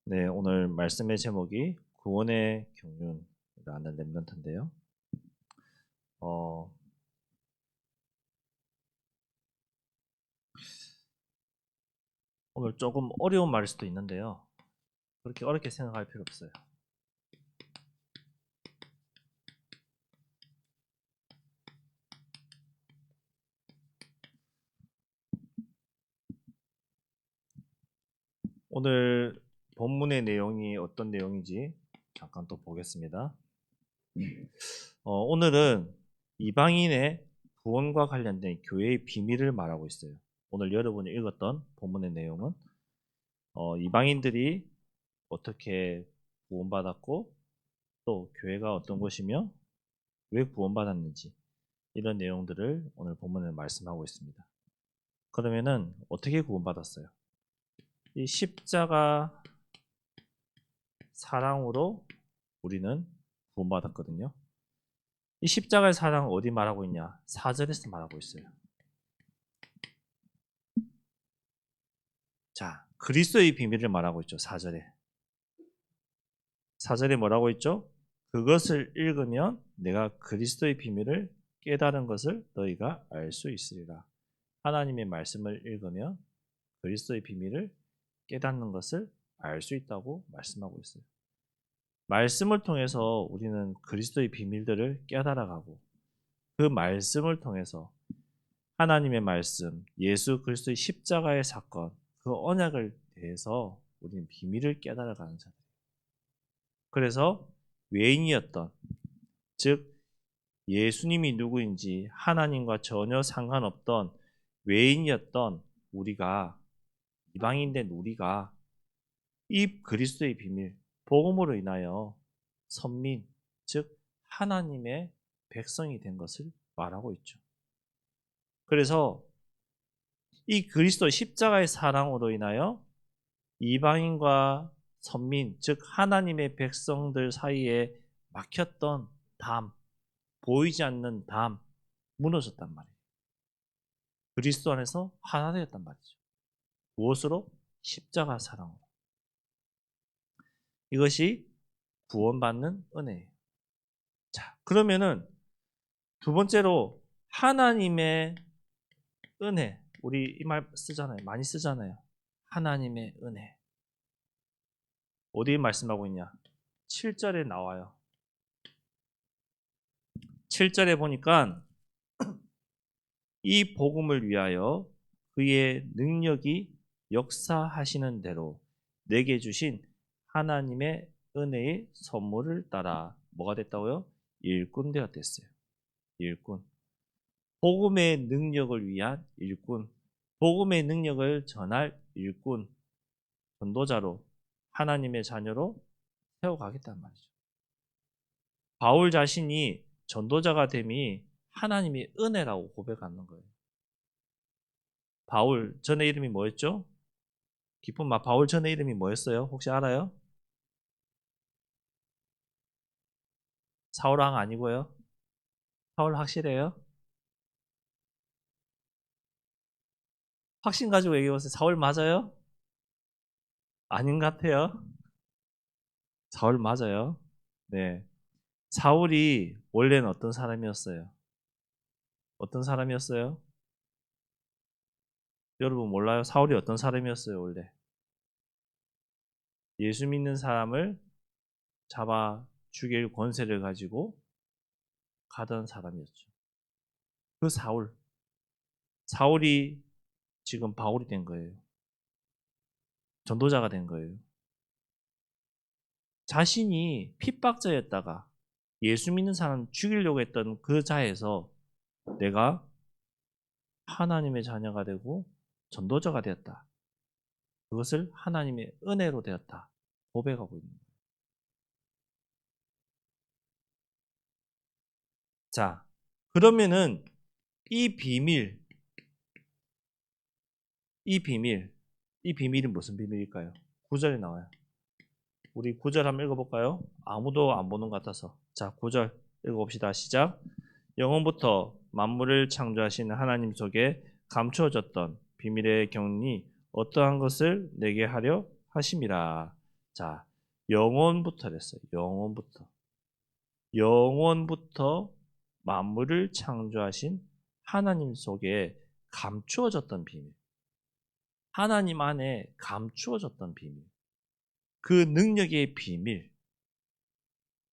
네, 오늘 말씀의 제목이 구원의 경륜이라는 랩런트인데요. 어, 오늘 조금 어려운 말일 수도 있는데요. 그렇게 어렵게 생각할 필요 없어요. 오늘 본문의 내용이 어떤 내용인지 잠깐 또 보겠습니다. 오늘은 이방인의 구원과 관련된 교회의 비밀을 말하고 있어요. 오늘 여러분이 읽었던 본문의 내용은 이방인들이 어떻게 구원받았고 또 교회가 어떤 것이며 왜 구원받았는지 이런 내용들을 오늘 본문에 말씀하고 있습니다. 그러면은 어떻게 구원받았어요? 이 십자가 사랑으로 우리는 구원받았거든요. 이 십자가의 사랑 어디 말하고 있냐? 4절에서 말하고 있어요. 자, 그리스도의 비밀을 말하고 있죠. 4절에. 4절에 뭐라고 있죠? 그것을 읽으면 내가 그리스도의 비밀을 깨달은 것을 너희가 알 수 있으리라. 하나님의 말씀을 읽으면 그리스도의 비밀을 깨닫는 것을 알 수 있다고 말씀하고 있어요. 말씀을 통해서 우리는 그리스도의 비밀들을 깨달아가고 그 말씀을 통해서 하나님의 말씀, 예수 그리스도의 십자가의 사건, 그 언약을 대해서 우리는 비밀을 깨달아가는 자들. 그래서 외인이었던, 즉 예수님이 누구인지 하나님과 전혀 상관없던 외인이었던 우리가, 이방인된 우리가 이 그리스도의 비밀, 복음으로 인하여 선민, 즉 하나님의 백성이 된 것을 말하고 있죠. 그래서 이 그리스도 십자가의 사랑으로 인하여 이방인과 선민, 즉 하나님의 백성들 사이에 막혔던 담, 보이지 않는 담, 무너졌단 말이에요. 그리스도 안에서 하나 되었단 말이죠. 무엇으로? 십자가 사랑으로. 이것이 구원받는 은혜예요. 자, 그러면은 두 번째로 하나님의 은혜. 우리 이 말 쓰잖아요. 많이 쓰잖아요. 하나님의 은혜. 어디 말씀하고 있냐? 7절에 나와요. 7절에 보니까 이 복음을 위하여 그의 능력이 역사하시는 대로 내게 주신 하나님의 은혜의 선물을 따라 뭐가 됐다고요? 일꾼 되었댔어요. 일꾼. 복음의 능력을 위한 일꾼. 복음의 능력을 전할 일꾼. 전도자로 하나님의 자녀로 세워가겠단 말이죠. 바울 자신이 전도자가 됨이 하나님의 은혜라고 고백하는 거예요. 바울 전의 이름이 뭐였죠? 기쁜 마 바울 전의 이름이 뭐였어요? 혹시 알아요? 사울왕 아니고요. 사울 확실해요? 확신 가지고 얘기해보세요. 사울 맞아요? 아닌 것 같아요. 사울 맞아요. 네. 사울이 원래는 어떤 사람이었어요? 어떤 사람이었어요? 여러분 몰라요? 사울이 어떤 사람이었어요, 원래? 예수 믿는 사람을 잡아 죽일 권세를 가지고 가던 사람이었죠. 그 사울이 지금 바울이 된 거예요. 전도자가 된 거예요. 자신이 핍박자였다가 예수 믿는 사람 죽이려고 했던 그 자에서 내가 하나님의 자녀가 되고 전도자가 되었다. 그것을 하나님의 은혜로 되었다. 고백하고 있는 거예요. 자, 그러면은 이 비밀, 이 비밀은 무슨 비밀일까요? 9절에 나와요. 우리 9절 한번 읽어볼까요? 아무도 안 보는 것 같아서. 자, 9절 읽어봅시다. 시작. 영원부터 만물을 창조하신 하나님 속에 감추어졌던 비밀의 경륜이 어떠한 것을 내게 하려 하심이라. 자, 영원부터 됐어요. 영원부터 만물을 창조하신 하나님 속에 감추어졌던 비밀. 하나님 안에 감추어졌던 비밀. 그 능력의 비밀.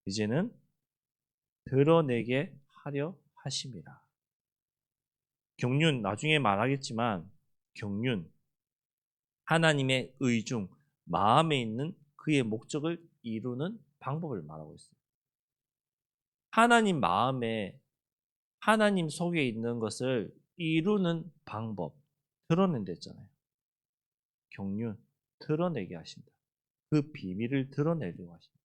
이제는 드러내게 하려 하심이라. 경륜, 나중에 말하겠지만 경륜, 하나님의 의중, 마음에 있는 그의 목적을 이루는 방법을 말하고 있어요. 하나님 마음에, 하나님 속에 있는 것을 이루는 방법, 드러낸다 했잖아요. 경륜, 드러내게 하신다. 그 비밀을 드러내려고 하신다.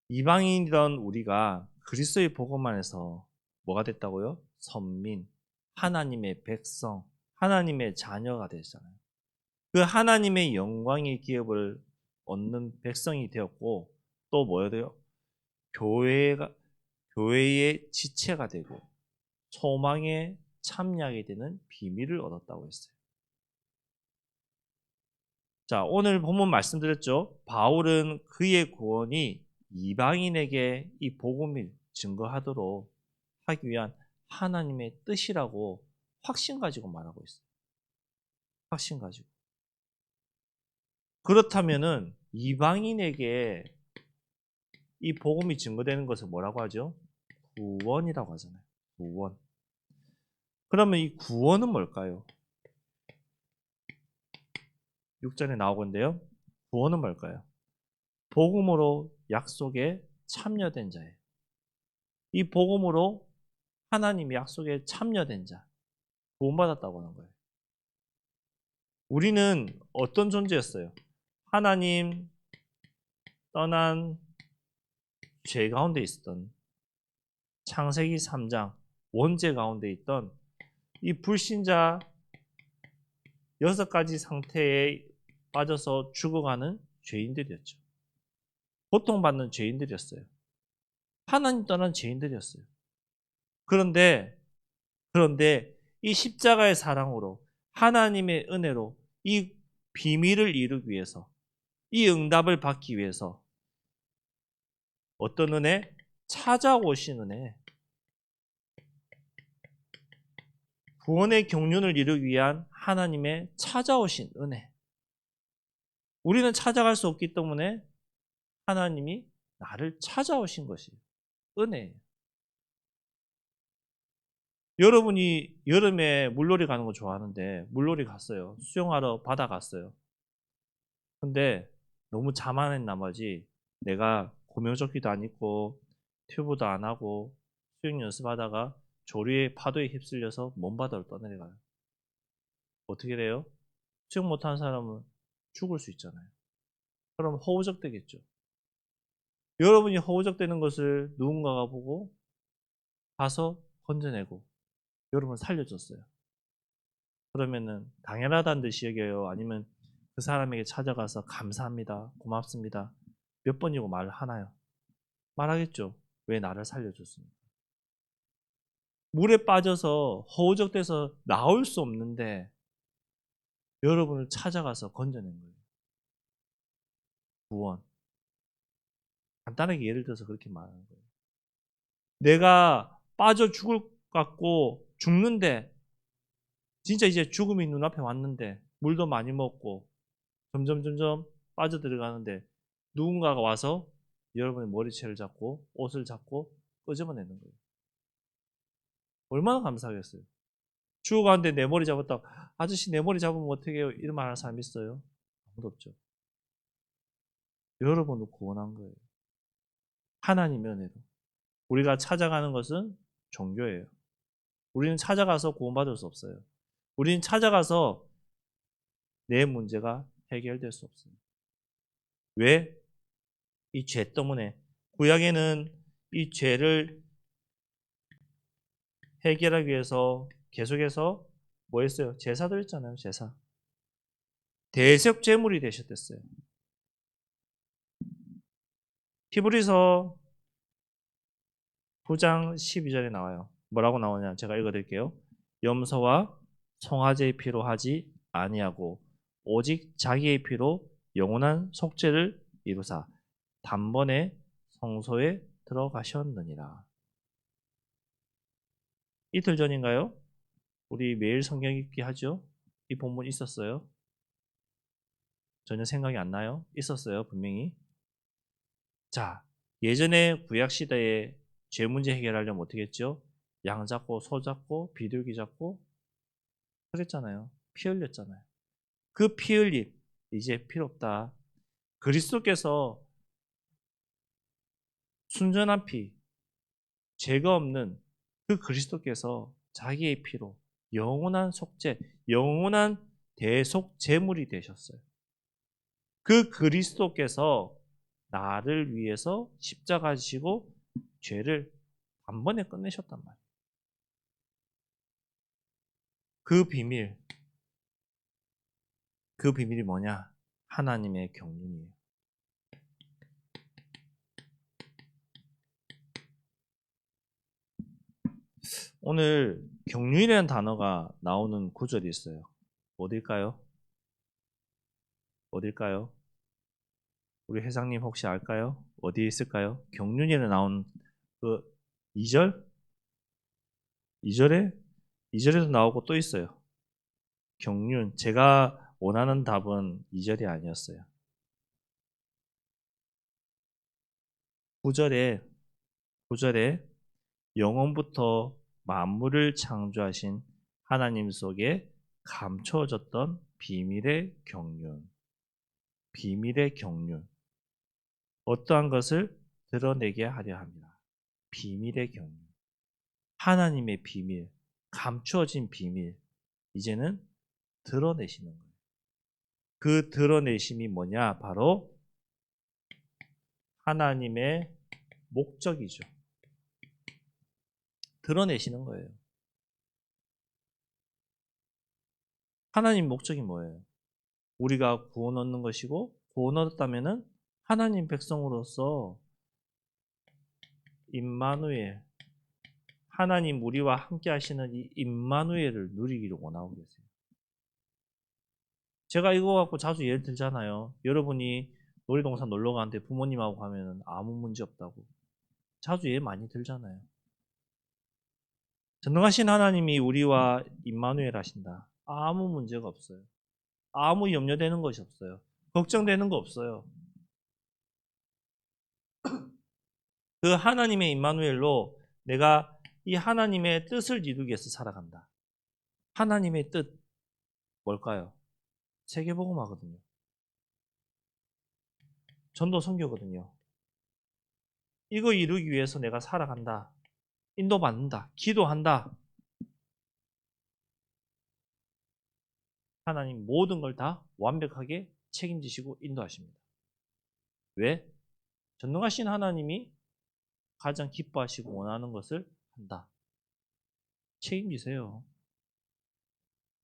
이방인이던 우리가 그리스도의 복음 안에서 뭐가 됐다고요? 선민, 하나님의 백성, 하나님의 자녀가 되잖아요. 그 하나님의 영광의 기업을 얻는 백성이 되었고, 또 뭐야 돼요? 교회의 지체가 되고 소망에 참여하게 되는 비밀을 얻었다고 했어요. 자, 오늘 본문 말씀드렸죠. 바울은 그의 구원이 이방인에게 이 복음을 증거하도록 하기 위한 하나님의 뜻이라고 확신 가지고 말하고 있어요. 확신 가지고. 그렇다면은 이방인에게 이 복음이 증거되는 것을 뭐라고 하죠? 구원이라고 하잖아요. 구원. 그러면 이 구원은 뭘까요? 6절에 나오건데요. 구원은 뭘까요? 복음으로 약속에 참여된 자예요. 이 복음으로 하나님의 약속에 참여된 자, 구원받았다고 하는 거예요. 우리는 어떤 존재였어요? 하나님 떠난 죄 가운데 있었던, 창세기 3장 원죄 가운데 있던 이 불신자 6가지 상태에 빠져서 죽어가는 죄인들이었죠. 고통받는 죄인들이었어요. 하나님 떠난 죄인들이었어요. 그런데 이 십자가의 사랑으로, 하나님의 은혜로 이 비밀을 이루기 위해서, 이 응답을 받기 위해서 어떤 은혜? 찾아오신 은혜. 구원의 경륜을 이루기 위한 하나님의 찾아오신 은혜. 우리는 찾아갈 수 없기 때문에 하나님이 나를 찾아오신 것이 은혜예요. 여러분이 여름에 물놀이 가는 거 좋아하는데 물놀이 갔어요. 수영하러 바다 갔어요. 근데 너무 자만한 나머지 내가 구명조끼도 안 입고 튜브도 안 하고 수영 연습하다가 조류의 파도에 휩쓸려서 먼바다로 떠내려가요. 어떻게 돼요? 수영 못하는 사람은 죽을 수 있잖아요. 그럼 허우적 되겠죠. 여러분이 허우적 되는 것을 누군가가 보고 가서 건져내고 여러분 살려줬어요. 그러면은 당연하다는 듯이 여겨요? 아니면 그 사람에게 찾아가서 감사합니다, 고맙습니다, 몇 번이고 말을 하나요? 말하겠죠. 왜 나를 살려줬습니까? 물에 빠져서 허우적돼서 나올 수 없는데 여러분을 찾아가서 건져낸 거예요. 구원. 간단하게 예를 들어서 그렇게 말하는 거예요. 내가 빠져 죽을 것 같고 죽는데, 진짜 이제 죽음이 눈앞에 왔는데 물도 많이 먹고 점점 빠져들어가는데 누군가가 와서 여러분의 머리채를 잡고 옷을 잡고 끄집어내는 거예요. 얼마나 감사하겠어요. 죽어가는데 내 머리 잡았다. 아저씨 내 머리 잡으면 어떻게 해요? 이런 말 하는 사람 있어요? 아무도 없죠. 여러분을 구원한 거예요. 하나님의 은혜로. 우리가 찾아가는 것은 종교예요. 우리는 찾아가서 구원받을 수 없어요. 우리는 찾아가서 내 문제가 해결될 수 없어요. 왜? 이 죄 때문에. 구약에는 이 죄를 해결하기 위해서 계속해서 뭐 했어요? 제사 드렸잖아요. 제사. 대속 제물이 되셨댔어요. 히브리서 9장 12절에 나와요. 뭐라고 나오냐? 제가 읽어드릴게요. 염소와 송아지의 피로 하지 아니하고 오직 자기의 피로 영원한 속죄를 이루사 단번에 성소에 들어가셨느니라. 이틀 전인가요? 우리 매일 성경 읽기 하죠? 이 본문 있었어요? 전혀 생각이 안 나요? 있었어요, 분명히. 자, 예전에 구약시대에 죄 문제 해결하려면 어떻게 했죠? 양 잡고 소 잡고 비둘기 잡고 그랬잖아요. 피 흘렸잖아요. 그 피 흘림 이제 필요 없다. 그리스도께서 순전한 피, 죄가 없는 그 그리스도께서 자기의 피로 영원한 속죄, 영원한 대속 제물이 되셨어요. 그 그리스도께서 나를 위해서 십자가 지시고 죄를 단번에 끝내셨단 말이에요. 그 비밀이 뭐냐? 하나님의 경륜이에요. 오늘 경륜이라는 단어가 나오는 구절이 있어요. 어딜까요? 어딜까요? 우리 회장님 혹시 알까요? 어디에 있을까요? 경륜이라 나온 그 2절? 2절에도 나오고 또 있어요. 경륜. 제가 원하는 답은 2절이 아니었어요. 9절에 영원부터 만물을 창조하신 하나님 속에 감춰졌던 비밀의 경륜. 비밀의 경륜. 어떠한 것을 드러내게 하려 합니다. 비밀의 경륜. 하나님의 비밀, 감추어진 비밀, 이제는 드러내시는 거예요. 그 드러내심이 뭐냐? 바로 하나님의 목적이죠. 드러내시는 거예요. 하나님 목적이 뭐예요? 우리가 구원 얻는 것이고, 구원 얻었다면은 하나님 백성으로서 임마누엘, 하나님 우리와 함께 하시는 이 임마누엘을 누리기를 원하고 계세요. 제가 이거 갖고 자주 예를 들잖아요. 여러분이 놀이동산 놀러 가는데 부모님하고 가면은 아무 문제 없다고. 자주 예를 많이 들잖아요. 전능하신 하나님이 우리와 임마누엘 하신다. 아무 문제가 없어요. 아무 염려되는 것이 없어요. 걱정되는 거 없어요. 그 하나님의 임마누엘로 내가 이 하나님의 뜻을 이루기 위해서 살아간다. 하나님의 뜻 뭘까요? 세계복음화거든요. 전도 선교거든요. 이거 이루기 위해서 내가 살아간다. 인도받는다. 기도한다. 하나님 모든 걸 다 완벽하게 책임지시고 인도하십니다. 왜? 전능하신 하나님이 가장 기뻐하시고 원하는 것을 한다. 책임지세요.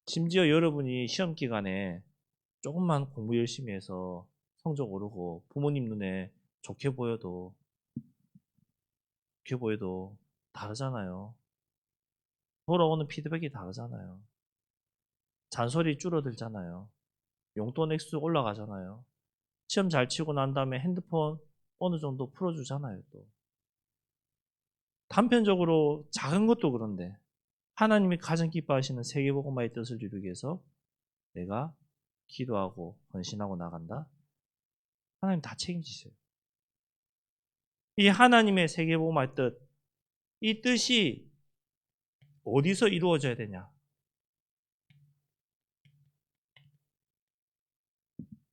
심지어 여러분이 시험 기간에 조금만 공부 열심히 해서 성적 오르고 부모님 눈에 좋게 보여도 다르잖아요. 돌아오는 피드백이 다르잖아요. 잔소리 줄어들잖아요. 용돈 액수 올라가잖아요. 시험 잘 치고 난 다음에 핸드폰 어느 정도 풀어주잖아요. 또 단편적으로 작은 것도 그런데 하나님이 가장 기뻐하시는 세계복음화의 뜻을 이루기 위해서 내가 기도하고 헌신하고 나간다. 하나님 다 책임지세요. 이 하나님의 세계복음화의 뜻, 이 뜻이 어디서 이루어져야 되냐?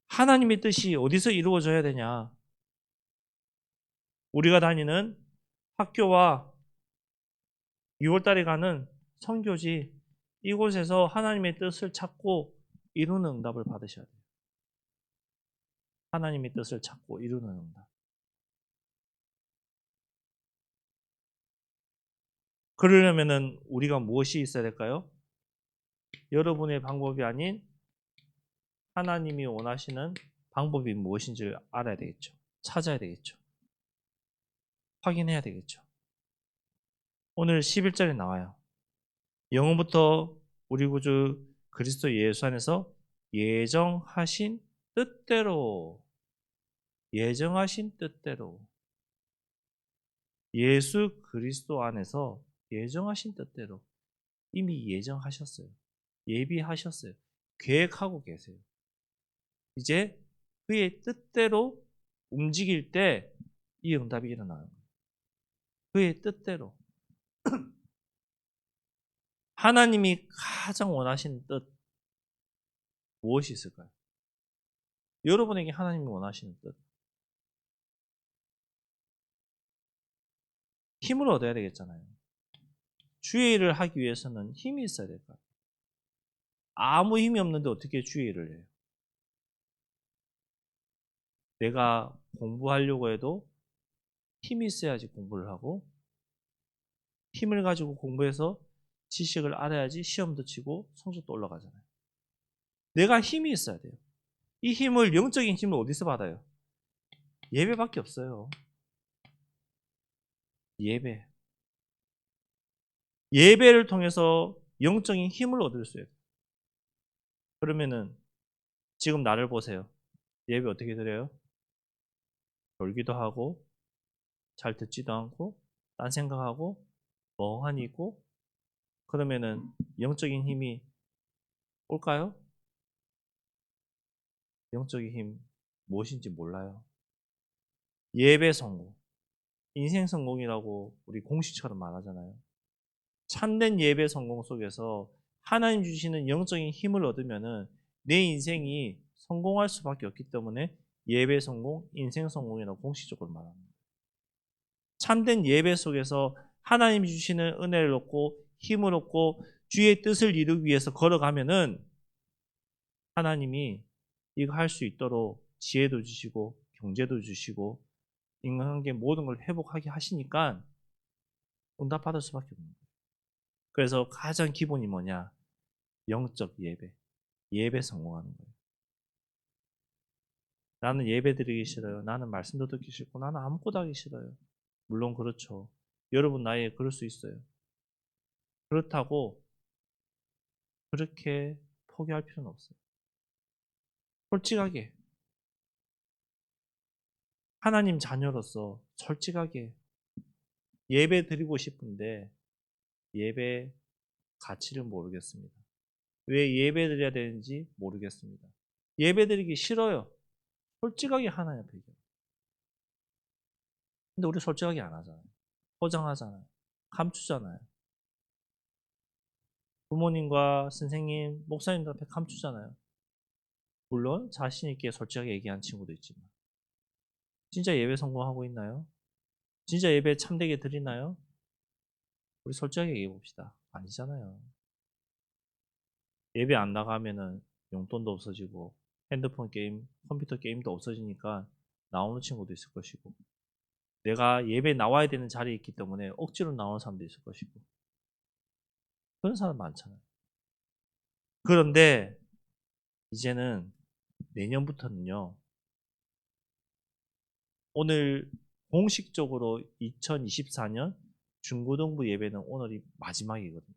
하나님의 뜻이 어디서 이루어져야 되냐? 우리가 다니는 학교와 6월달에 가는 선교지 이곳에서 하나님의 뜻을 찾고 이루는 응답을 받으셔야 돼요. 하나님의 뜻을 찾고 이루는 응답. 그러려면은 우리가 무엇이 있어야 될까요? 여러분의 방법이 아닌 하나님이 원하시는 방법이 무엇인지를 알아야 되겠죠. 찾아야 되겠죠. 확인해야 되겠죠. 오늘 11절에 나와요. 영원부터 우리 구주 그리스도 예수 안에서 예정하신 뜻대로 예수 그리스도 안에서 예정하신 뜻대로 이미 예정하셨어요. 예비하셨어요. 계획하고 계세요. 이제 그의 뜻대로 움직일 때 이 응답이 일어나요. 그의 뜻대로. 하나님이 가장 원하시는 뜻 무엇이 있을까요? 여러분에게 하나님이 원하시는 뜻. 힘을 얻어야 되겠잖아요. 주의 일을 하기 위해서는 힘이 있어야 될까요? 아무 힘이 없는데 어떻게 주의 일을 해요? 내가 공부하려고 해도 힘이 있어야지 공부를 하고 힘을 가지고 공부해서 지식을 알아야지 시험도 치고 성적도 올라가잖아요. 내가 힘이 있어야 돼요. 이 힘을 영적인 힘을 어디서 받아요? 예배밖에 없어요. 예배. 예배를 통해서 영적인 힘을 얻을 수 있어요. 그러면은 지금 나를 보세요. 예배 어떻게 드려요? 졸기도 하고 잘 듣지도 않고 딴 생각하고 멍하니 있고 그러면은 영적인 힘이 올까요? 영적인 힘 무엇인지 몰라요. 예배 성공, 인생 성공이라고 우리 공식처럼 말하잖아요. 참된 예배 성공 속에서 하나님 주시는 영적인 힘을 얻으면은 내 인생이 성공할 수밖에 없기 때문에 예배 성공, 인생 성공이라고 공식적으로 말합니다. 참된 예배 속에서 하나님이 주시는 은혜를 얻고 힘을 얻고 주의 뜻을 이루기 위해서 걸어가면은 하나님이 이거 할 수 있도록 지혜도 주시고 경제도 주시고 인간관계 모든 걸 회복하게 하시니까 응답받을 수밖에 없는 거예요. 그래서 가장 기본이 뭐냐? 영적 예배. 예배 성공하는 거예요. 나는 예배 드리기 싫어요. 나는 말씀도 듣기 싫고 나는 아무것도 하기 싫어요. 물론 그렇죠. 여러분 나이에 그럴 수 있어요. 그렇다고 그렇게 포기할 필요는 없어요. 솔직하게 하나님 자녀로서 솔직하게 예배 드리고 싶은데 예배 가치를 모르겠습니다. 왜 예배 드려야 되는지 모르겠습니다. 예배 드리기 싫어요. 솔직하게 하나님 앞에 얘기해요. 근데 우리 솔직하게 안 하잖아요. 포장하잖아요. 감추잖아요. 부모님과 선생님, 목사님들 앞에 감추잖아요. 물론 자신 있게 솔직하게 얘기한 친구도 있지만 진짜 예배 성공하고 있나요? 진짜 예배 참되게 드리나요? 우리 솔직하게 얘기해 봅시다. 아니잖아요. 예배 안 나가면은 용돈도 없어지고 핸드폰 게임, 컴퓨터 게임도 없어지니까 나오는 친구도 있을 것이고 내가 예배 나와야 되는 자리에 있기 때문에 억지로 나오는 사람도 있을 것이고 그런 사람 많잖아요. 그런데 이제는 내년부터는요. 오늘 공식적으로 2024년 중고등부 예배는 오늘이 마지막이거든요.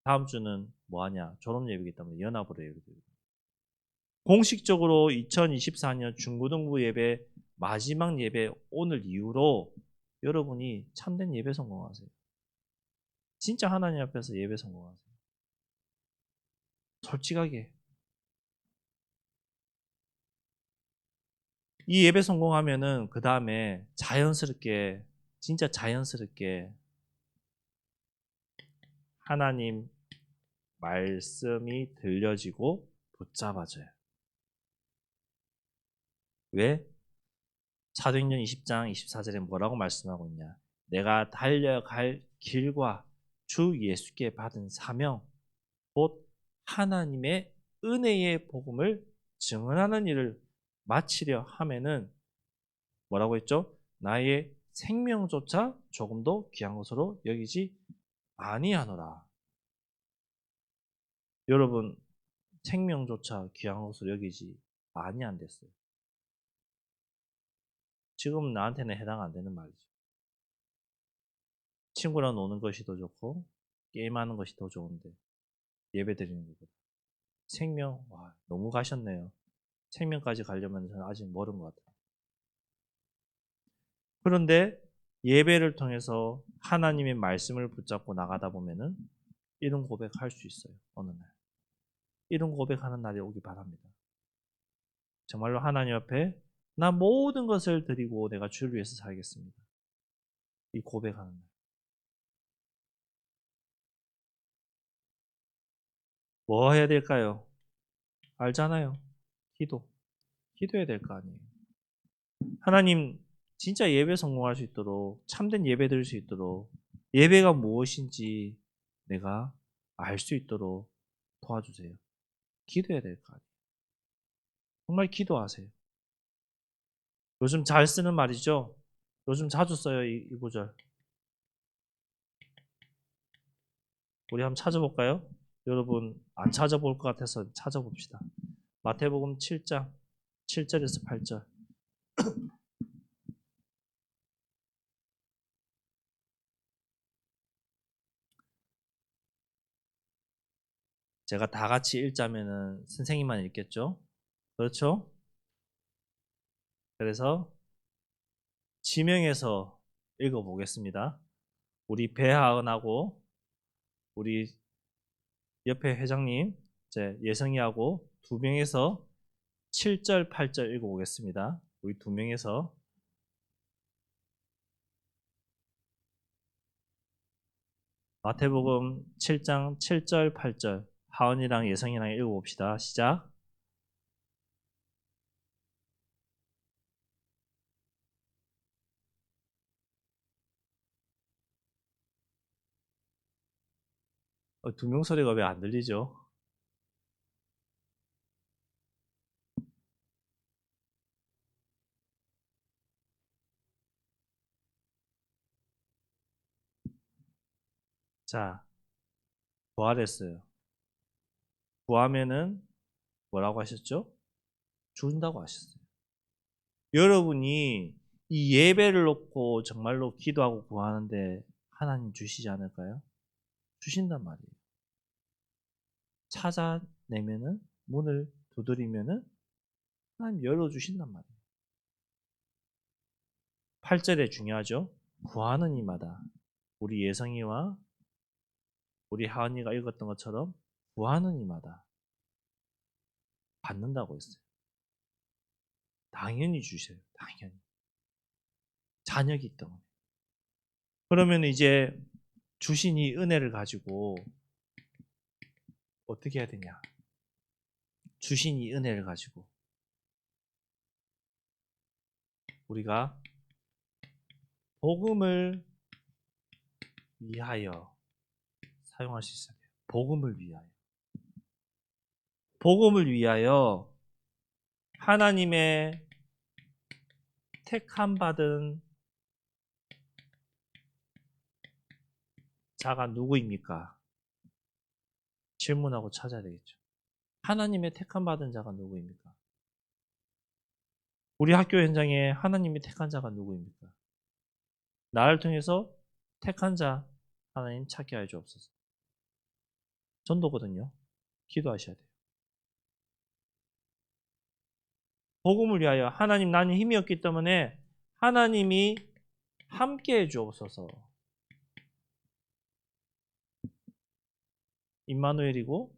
다음 주는 뭐 하냐? 졸업 예배이기 때문에 연합으로 예배드리고 공식적으로 2024년 중고등부 예배 마지막 예배 오늘 이후로 여러분이 참된 예배 성공하세요. 진짜 하나님 앞에서 예배 성공하세요. 솔직하게. 이 예배 성공하면은 그 다음에 자연스럽게 진짜 자연스럽게 하나님 말씀이 들려지고 붙잡아져요. 왜? 사도행전 20장 24절에 뭐라고 말씀하고 있냐? 내가 달려갈 길과 주 예수께 받은 사명 곧 하나님의 은혜의 복음을 증언하는 일을 마치려 하면은 뭐라고 했죠? 나의 생명조차 조금도 귀한 것으로 여기지 아니하노라. 여러분 생명조차 귀한 것으로 여기지 아니한댔어요. 지금 나한테는 해당 안 되는 말이죠. 친구랑 노는 것이 더 좋고 게임하는 것이 더 좋은데 예배 드리는 것보다. 생명, 와, 너무 가셨네요. 생명까지 가려면 저는 아직 멀은 것 같아요. 그런데 예배를 통해서 하나님의 말씀을 붙잡고 나가다 보면은 이런 고백할 수 있어요. 어느 날. 이런 고백하는 날이 오기 바랍니다. 정말로 하나님 앞에 나 모든 것을 드리고 내가 주를 위해서 살겠습니다. 이 고백하는 날. 뭐 해야 될까요? 알잖아요. 기도. 기도해야 될 거 아니에요. 하나님, 진짜 예배 성공할 수 있도록, 참된 예배 드릴 수 있도록, 예배가 무엇인지 내가 알 수 있도록 도와주세요. 기도해야 될 거 아니에요. 정말 기도하세요. 요즘 잘 쓰는 말이죠? 요즘 자주 써요, 이 구절. 우리 한번 찾아볼까요? 여러분, 안 찾아볼 것 같아서 찾아봅시다. 마태복음 7장 7절에서 8절. 제가 다 같이 읽자면은 선생님만 읽겠죠? 그렇죠? 그래서 지명해서 읽어보겠습니다. 우리 배하은하고 우리 옆에 회장님, 예성이하고 두 명에서 7절, 8절 읽어보겠습니다. 우리 두 명에서 마태복음 7장 7절, 8절 하은이랑 예성이랑 읽어봅시다. 시작. 두 명 소리가 왜 안 들리죠? 자, 부활했어요. 구하면은 뭐라고 하셨죠? 준다고 하셨어요. 여러분이 이 예배를 놓고 정말로 기도하고 구하는데 하나님 주시지 않을까요? 주신단 말이에요. 찾아내면은 문을 두드리면은 하나님 열어주신단 말이에요. 8절에 중요하죠. 구하는 이마다 우리 예성이와 우리 하은이가 읽었던 것처럼 구하는 이마다 받는다고 했어요. 당연히 주셔요. 당연히. 자녀기 때문에. 그러면 이제 주신 이 은혜를 가지고 어떻게 해야 되냐? 주신 이 은혜를 가지고 우리가 복음을 위하여 사용할 수 있어야 돼요. 복음을 위하여. 복음을 위하여 하나님의 택함 받은 자가 누구입니까? 질문하고 찾아야 되겠죠. 하나님의 택함 받은 자가 누구입니까? 우리 학교 현장에 하나님이 택한 자가 누구입니까? 나를 통해서 택한 자 하나님 찾게 하여 주옵소서. 전도거든요. 기도하셔야 돼요. 복음을 위하여 하나님 나는 힘이 없기 때문에 하나님이 함께 해 주옵소서. 임마누엘이고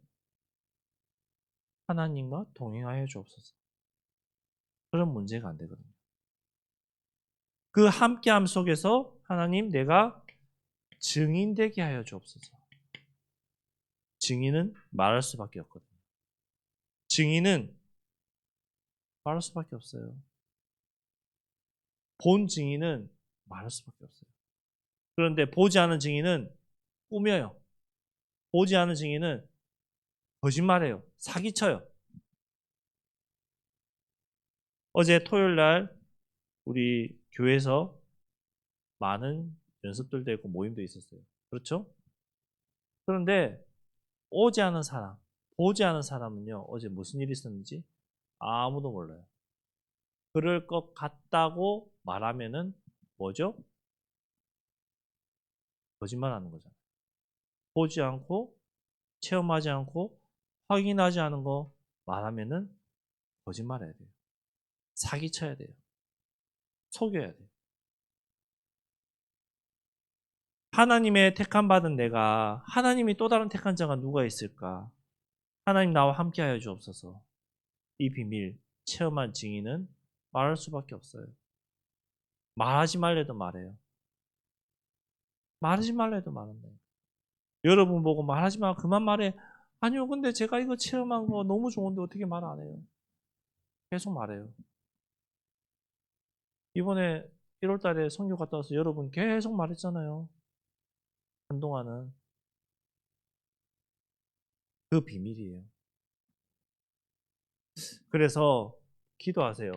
하나님과 동행하여 주옵소서. 그런 문제가 안 되거든요. 그 함께함 속에서 하나님 내가 증인 되게 하여 주옵소서. 증인은 말할 수밖에 없거든요. 증인은 말할 수밖에 없어요. 본 증인은 말할 수밖에 없어요. 그런데 보지 않은 증인은 꾸며요. 보지 않은 증인은 거짓말해요. 사기쳐요. 어제 토요일 날 우리 교회에서 많은 연습들도 있고 모임도 있었어요. 그렇죠? 그런데 오지 않은 사람, 보지 않은 사람은요, 어제 무슨 일이 있었는지 아무도 몰라요. 그럴 것 같다고 말하면은 뭐죠? 거짓말 하는 거잖아요. 보지 않고 체험하지 않고 확인하지 않은 거 말하면은 거짓말해야 돼요. 사기쳐야 돼요. 속여야 돼요. 하나님의 택함 받은 내가 하나님이 또 다른 택한 자가 누가 있을까? 하나님 나와 함께하여 주옵소서. 이 비밀 체험한 증인은 말할 수밖에 없어요. 말하지 말래도 말해요. 말하지 말래도 말한다. 여러분 보고 말하지 마. 그만 말해. 아니요. 근데 제가 이거 체험한 거 너무 좋은데 어떻게 말 안 해요? 계속 말해요. 이번에 1월 달에 선교 갔다 와서 여러분 계속 말했잖아요. 한동안은. 그 비밀이에요. 그래서 기도하세요.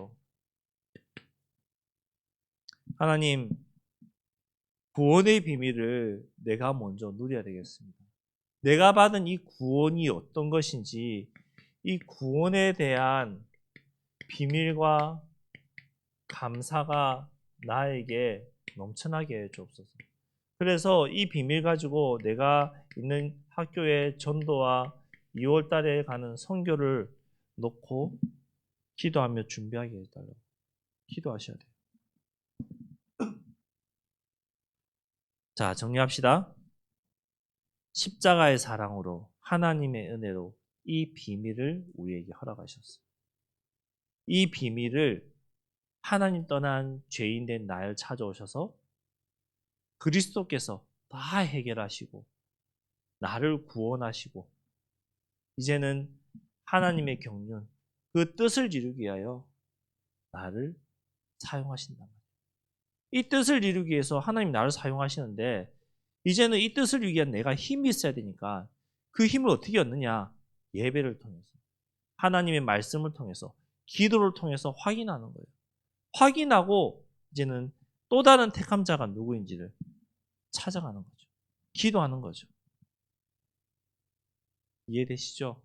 하나님, 구원의 비밀을 내가 먼저 누려야 되겠습니다. 내가 받은 이 구원이 어떤 것인지 이 구원에 대한 비밀과 감사가 나에게 넘쳐나게 해 주옵소서. 그래서 이 비밀 가지고 내가 있는 학교의 전도와 2월 달에 가는 선교를 놓고 기도하며 준비하게 해달라고. 기도하셔야 돼요. 자, 정리합시다. 십자가의 사랑으로 하나님의 은혜로 이 비밀을 우리에게 허락하셨어요. 이 비밀을 하나님 떠난 죄인 된 나를 찾아오셔서 그리스도께서 다 해결하시고 나를 구원하시고 이제는 하나님의 경륜 그 뜻을 이루기 위하여 나를 사용하신단 말이에요. 이 뜻을 이루기 위해서 하나님 나를 사용하시는데 이제는 이 뜻을 이루기 위한 내가 힘이 있어야 되니까 그 힘을 어떻게 얻느냐? 예배를 통해서 하나님의 말씀을 통해서 기도를 통해서 확인하는 거예요. 확인하고 이제는 또 다른 택함 자가 누구인지를 찾아가는 거죠. 기도하는 거죠. 이해되시죠?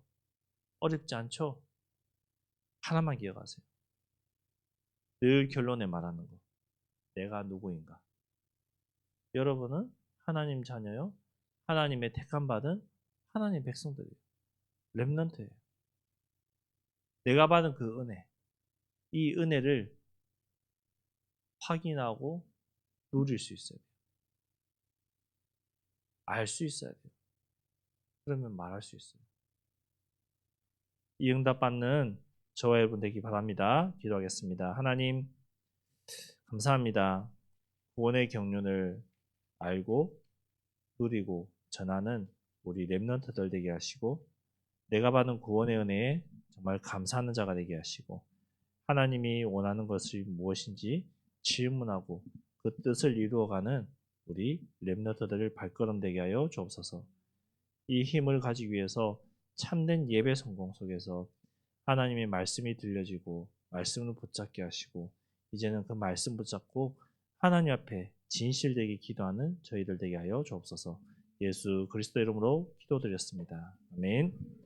어렵지 않죠? 하나만 기억하세요. 늘 결론에 말하는 거. 내가 누구인가? 여러분은 하나님 자녀요. 하나님의 택함 받은 하나님 백성들이에요. 렘넌트예요. 내가 받은 그 은혜, 이 은혜를 확인하고 누릴 수 있어야 돼요. 알 수 있어야 돼요. 그러면 말할 수 있어요. 이 응답 받는 저와 여러분 되기 바랍니다. 기도하겠습니다. 하나님 감사합니다. 구원의 경륜을 알고 누리고 전하는 우리 렘넌트들 되게 하시고 내가 받은 구원의 은혜에 정말 감사하는 자가 되게 하시고 하나님이 원하는 것이 무엇인지 질문하고 그 뜻을 이루어가는 우리 렘넌트들을 발걸음 되게 하여 주옵소서. 이 힘을 가지기 위해서 참된 예배 성공 속에서 하나님의 말씀이 들려지고 말씀을 붙잡게 하시고 이제는 그 말씀 붙잡고 하나님 앞에 진실되게 기도하는 저희들 되게 하여 주옵소서. 예수 그리스도 이름으로 기도드렸습니다. 아멘.